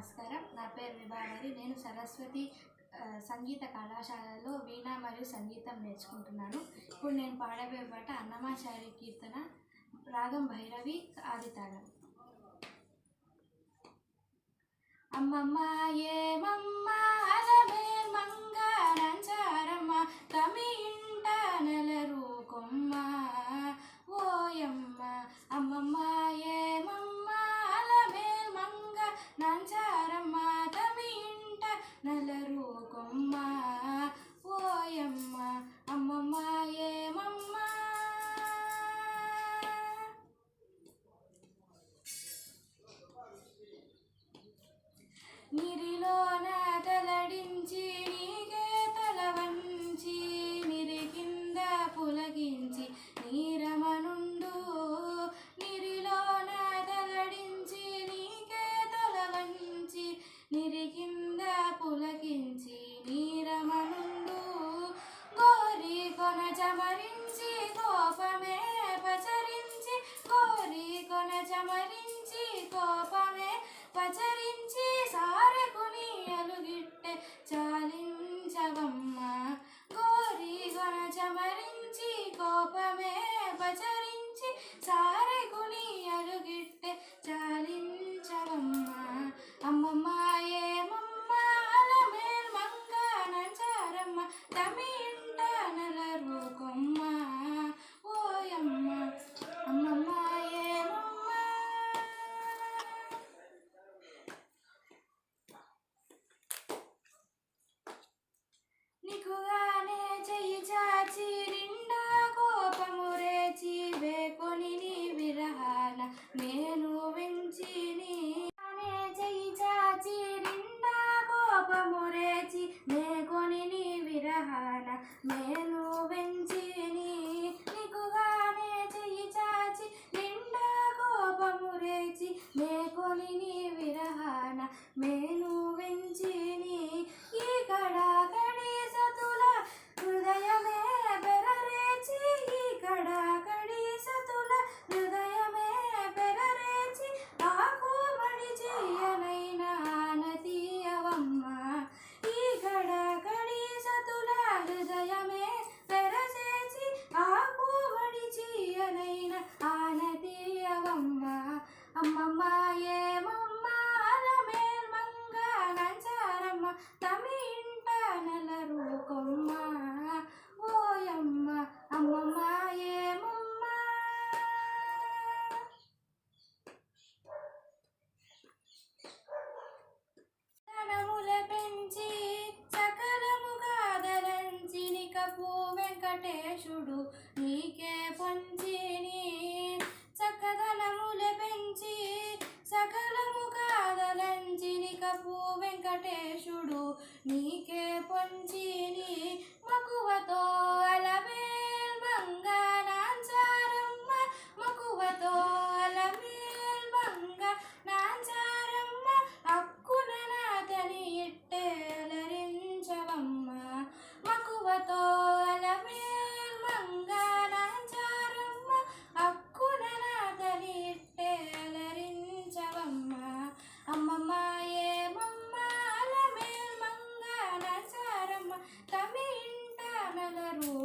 నమస్కారం. నా పేరు విభావరి. నేను సరస్వతి సంగీత కళాశాలలో వీణ మరియు సంగీతం నేర్చుకుంటున్నాను. ఇప్పుడు నేను పాడబోయే పాట అన్నమాచార్య కీర్తన, రాగం భైరవి, ఆదితాళం. అమ్మమ్మ ఏమమ్మ అలమేల్ మంగ నంచారమ్మ తమి ఇంట నెలరు కొమ్మ ఓయమ్మ. అమ్మమ్మ ఏమమ్మ అలమేల్ మంగ నంచారమ్మ తమి ఇంట నెలరు కొమ్మ ఓయమ్మ. అమ్మమ్మ ఏమమ్మ. నిరిలోన తలడించి నీకే తల వంచి నిరి కింద పులగించి నీరమనుండు. నిరిలోన తలడించి నీకే తల వంచి నిరి కింద పులగించి నీరమనుండు. గోరి కొన చమరించి కోపమే పచరించి గోరి కొన చమరించి కోపమే పచరించి సారెకుని అలుగిట్టె చాలించవమ్మ. గోరి కొన చమరించి కోపమే పచరించి సారెకుని అలుగిట్టె చాలించవమ్మ. అమ్మమ్మ ఏమమ్మ అలమేల్ మంగ నంచారమ్మ తమి ఇంట నెలరు కొమ్మ ఓయమ్మ. అమ్మమ్మ ఏమమ్మ. నీకుగానే చెయ్యి చాచి నిండా కోపము రేచి వేకొని నీ విరహాన నేను వెంచి నీనే చెయ్యి చాచి నిండా కోపము రేచి మేకొని నీ విరహాన నేను వెంచి నీకుగానే చెయ్యి చాచి నిండా కోపము రేచి మేకొని నీ విరహాన మేను వెంచి ఈ కడాకడి సతుల హృదయమే పెరరేచి ఈ కడాకడి సతుల హృదయమే పెరరేచి ఆకు మడి చెయ్యనైనా నతీయవమ్మ. ఈ కడాకడి సతుల హృదయమే పెరచేచి ఆకు మడి చెయ్యనైనా ఆనతీయవమ్మ. అమ్మమ్మ ఏమమ్మ అలమేల్ మంగ నంచారమ్మ తమి ఇంట నెలరు కొమ్మ ఓయమ్మ. అమ్మమ్మ ఏమమ్మ. ధనముల పెంచి సకలముగా ధరించి నికపు వెంకటేశుడు నీకే పొంచిని. చక్కదనముల పెంచి సకలముగా ధరించి నికపు వెంకటేశుడు నీకే పొంచిని. మకువతో అలమేల్ మంగ నాంచారమ్మ మకువతో అలమేల్ మంగ నాంచారమ్మ అక్కున నాతని ఇట్టే అలరించవమ్మ. మకువతో అలమేల్ మంగ నాంచారమ్మ అక్కున నాతని ఇట్టే అలరించవమ్మ. అమ్మమ్మ ఏమమ్మ అలమేల్ మంగ నంచారమ్మ తమి ఇంట నెలరు